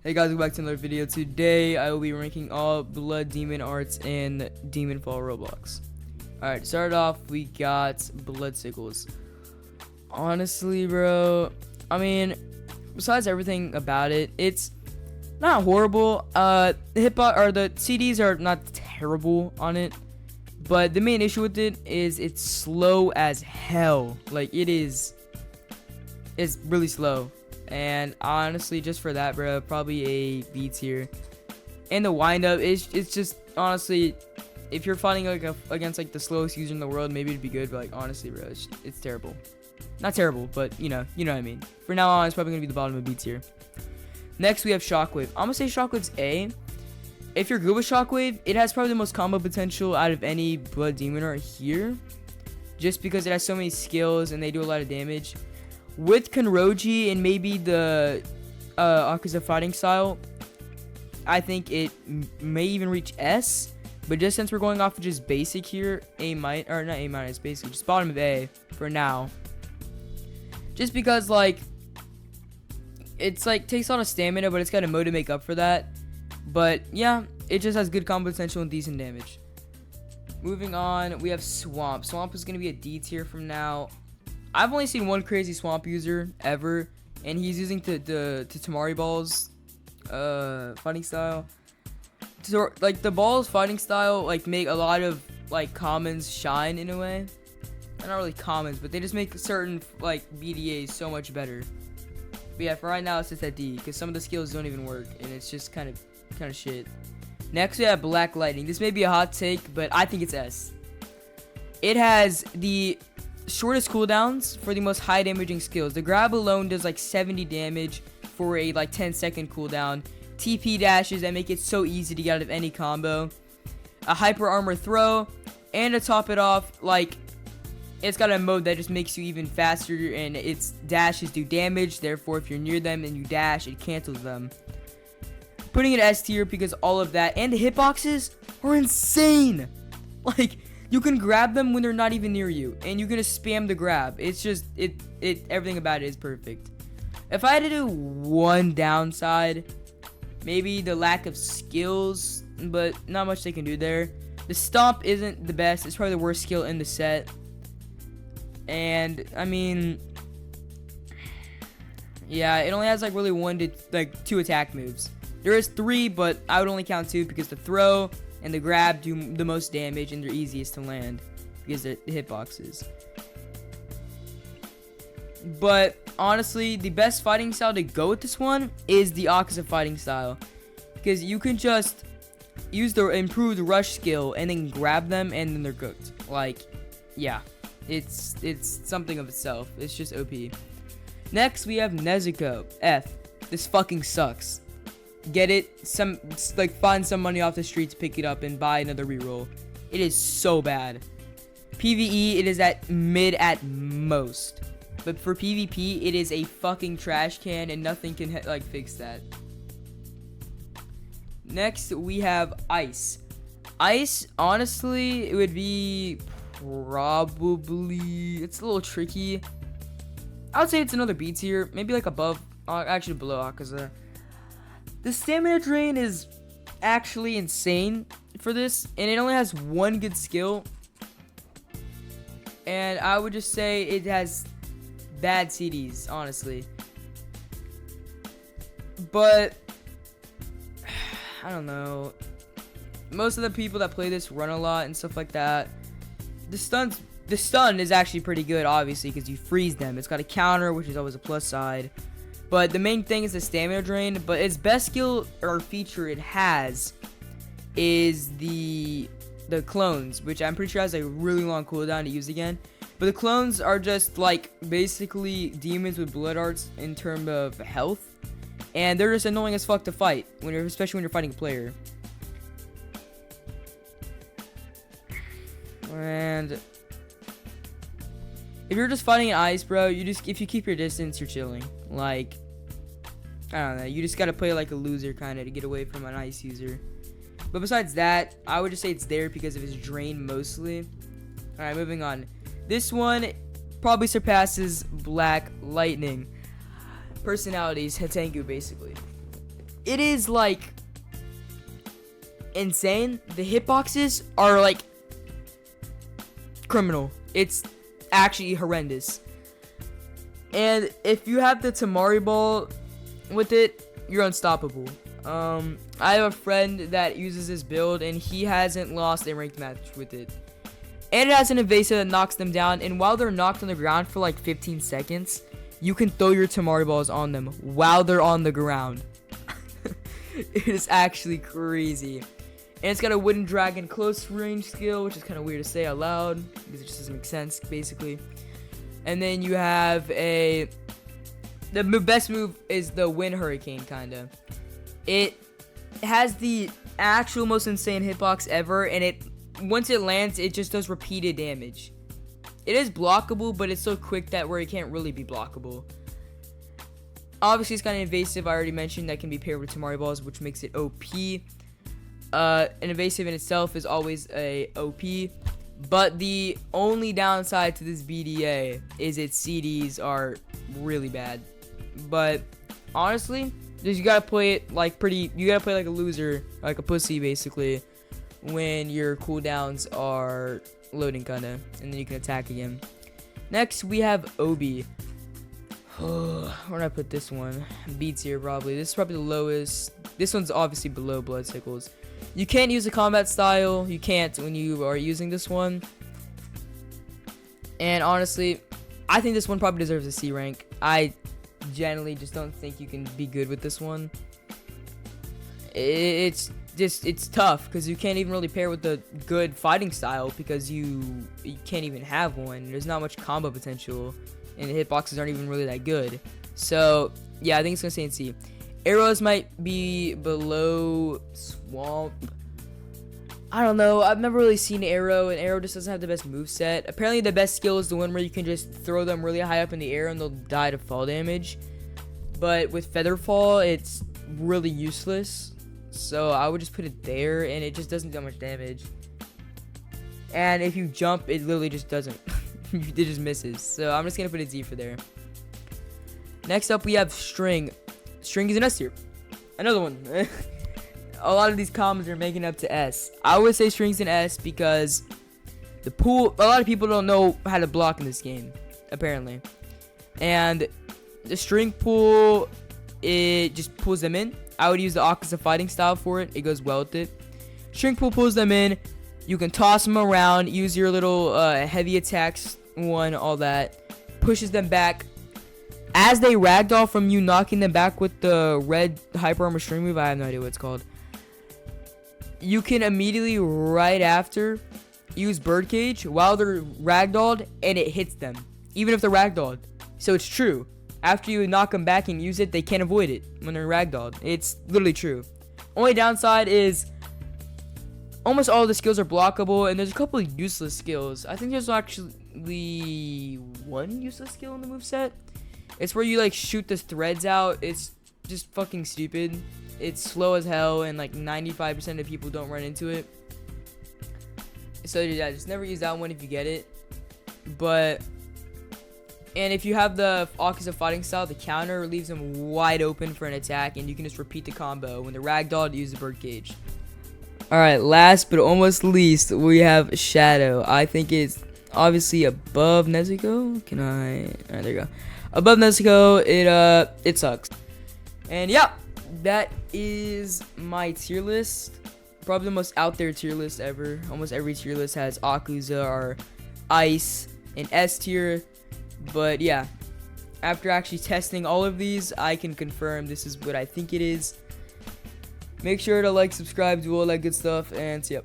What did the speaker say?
Hey guys, welcome back to another video. Today I will be ranking all blood demon arts in Demonfall Roblox. Alright, to start off, we got blood Sickles. Honestly, bro, I mean, besides everything about it, it's not horrible. The CDs are not terrible on it, but the main issue with it is it's slow as hell. Like, it's really slow. And honestly, just for that, bro, probably a B tier. And the windup is it's just honestly, if you're fighting against like the slowest user in the world, maybe it'd be good. But like honestly, bro, it's terrible. Not terrible, but you know what I mean. For now on, it's probably gonna be the bottom of B tier. Next, we have Shockwave. I'm gonna say Shockwave's A. If you're good with Shockwave, it has probably the most combo potential out of any blood demon art here, just because it has so many skills and they do a lot of damage. With Kanroji and maybe the Akaza fighting style, I think it may even reach S. But just since we're going off of just basic here, basically just bottom of A for now. Just because like it's like takes a lot of stamina, but it's got a mode to make up for that. But yeah, it just has good combo potential and decent damage. Moving on, we have Swamp. Swamp is gonna be a D tier from now. I've only seen one crazy swamp user ever, and he's using the Tamari Ball's fighting style. So like the Ball's fighting style like make a lot of like commons shine in a way. Not really commons, but they just make certain like BDAs so much better. But yeah, for right now it's just at D because some of the skills don't even work, and it's just kind of shit. Next we have Black Lightning. This may be a hot take, but I think it's S. It has the shortest cooldowns for the most high damaging skills. The grab alone does like 70 damage for a like 10-second cooldown. TP dashes that make it so easy to get out of any combo. A hyper armor throw, and to top it off, like it's got a mode that just makes you even faster, and its dashes do damage. Therefore, if you're near them and you dash, it cancels them. Putting it S tier because all of that, and the hitboxes are insane. Like, you can grab them when they're not even near you, and you're gonna spam the grab. It's just everything about it is perfect. If I had to do one downside, maybe the lack of skills, but not much they can do there. The stomp isn't the best. It's probably the worst skill in the set. And I mean, yeah, it only has like really 1 to 2 attack moves. There is 3, but I would only count 2 because the throw and the grab do the most damage, and they're easiest to land because they're the hitboxes. But honestly, the best fighting style to go with this one is the Akaza fighting style, because you can just use the improved rush skill and then grab them, and then they're cooked. Like, yeah, it's something of itself. It's just OP. Next, we have Nezuko. F. This fucking sucks. Get it, find some money off the street to pick it up and buy another reroll. It is so bad. PvE, it is at mid at most, but for PvP, it is a fucking trash can, and nothing can like fix that. Next, we have Ice. Ice, honestly, it would be probably, it's a little tricky. I would say it's another B tier, maybe like above, actually below Akaza. The stamina drain is actually insane for this, and it only has 1 good skill. And I would just say it has bad CDs, honestly. But I don't know. Most of the people that play this run a lot and stuff like that. The stun is actually pretty good, obviously, because you freeze them. It's got a counter, which is always a plus side. But the main thing is the stamina drain. But its best skill or feature it has is the clones, which I'm pretty sure has a really long cooldown to use again. But the clones are just like basically demons with blood arts in terms of health, and they're just annoying as fuck to fight especially when you're fighting a player. And if you're just fighting an Ice, bro, if you keep your distance, you're chilling. Like, I don't know, you just gotta play like a loser kind of to get away from an Ice user. But besides that, I would just say it's there because of its drain mostly. Alright, moving on. This one probably surpasses Black Lightning. Personalities, Hantengu basically. it is like insane. The hitboxes are like criminal. It's actually horrendous. And if you have the Tamari ball with it, you're unstoppable. I have a friend that uses this build, and he hasn't lost a ranked match with it. And it has an evasive that knocks them down, and while they're knocked on the ground for like 15 seconds, you can throw your Tamari balls on them while they're on the ground. It is actually crazy. And it's got a wooden dragon close range skill, which is kind of weird to say out loud because it just doesn't make sense, basically. And then you have the best move is the wind hurricane, kinda. It has the actual most insane hitbox ever, and once it lands, it just does repeated damage. It is blockable, but it's so quick that where it can't really be blockable. Obviously, it's kind of invasive. I already mentioned that can be paired with Tamari balls, which makes it OP. An invasive in itself is always a OP, but the only downside to this BDA is its CDs are really bad. But honestly, you gotta play it like you gotta play like a loser, like a pussy, basically, when your cooldowns are loading, kinda, and then you can attack again. Next, we have Obie. Where did I put this one? B tier, probably. This is probably the lowest. This one's obviously below Blood Sickles. You can't use a combat style. You can't when you are using this one. And honestly, I think this one probably deserves a C rank. I generally just don't think you can be good with this one. It's tough because you can't even really pair with the good fighting style because you can't even have one. There's not much combo potential, and the hitboxes aren't even really that good. So yeah, I think it's gonna stay in C. Arrows might be below Swamp. I don't know. I've never really seen Arrow, and Arrow just doesn't have the best moveset. Apparently, the best skill is the one where you can just throw them really high up in the air and they'll die to fall damage. But with Feather Fall, it's really useless. So I would just put it there, and it just doesn't do much damage. And if you jump, it literally just doesn't. It just misses. So I'm just going to put a D for there. Next up, we have String. String is an S tier. Another one. A lot of these comments are making up to S. I would say String's an S because the pool, a lot of people don't know how to block in this game, apparently. And the String pool, it just pulls them in. I would use the Akasa fighting style for it. It goes well with it. String pool pulls them in. You can toss them around, use your little heavy attacks, all that. Pushes them back. As they ragdoll from you knocking them back with the red hyper armor string move, I have no idea what it's called. You can immediately, right after, use Birdcage while they're ragdolled, and it hits them, even if they're ragdolled. So it's true. After you knock them back and use it, they can't avoid it when they're ragdolled. It's literally true. Only downside is almost all the skills are blockable, and there's a couple of useless skills. I think there's actually one useless skill in the moveset. It's where you like shoot the threads out. It's just fucking stupid. It's slow as hell, and like 95% of people don't run into it. So yeah, just never use that one if you get it. And if you have the Akasa fighting style, the counter leaves them wide open for an attack, and you can just repeat the combo. When they're ragdolled, use the Birdcage. Alright, last but almost least, we have Shadow. I think it's obviously above Nezuko. Alright, there you go. Above Nezuko, it sucks. And yeah, that is my tier list. Probably the most out there tier list ever. Almost every tier list has Akuza or Ice in S tier. But yeah, after actually testing all of these, I can confirm this is what I think it is. Make sure to like, subscribe, do all that good stuff, and see ya.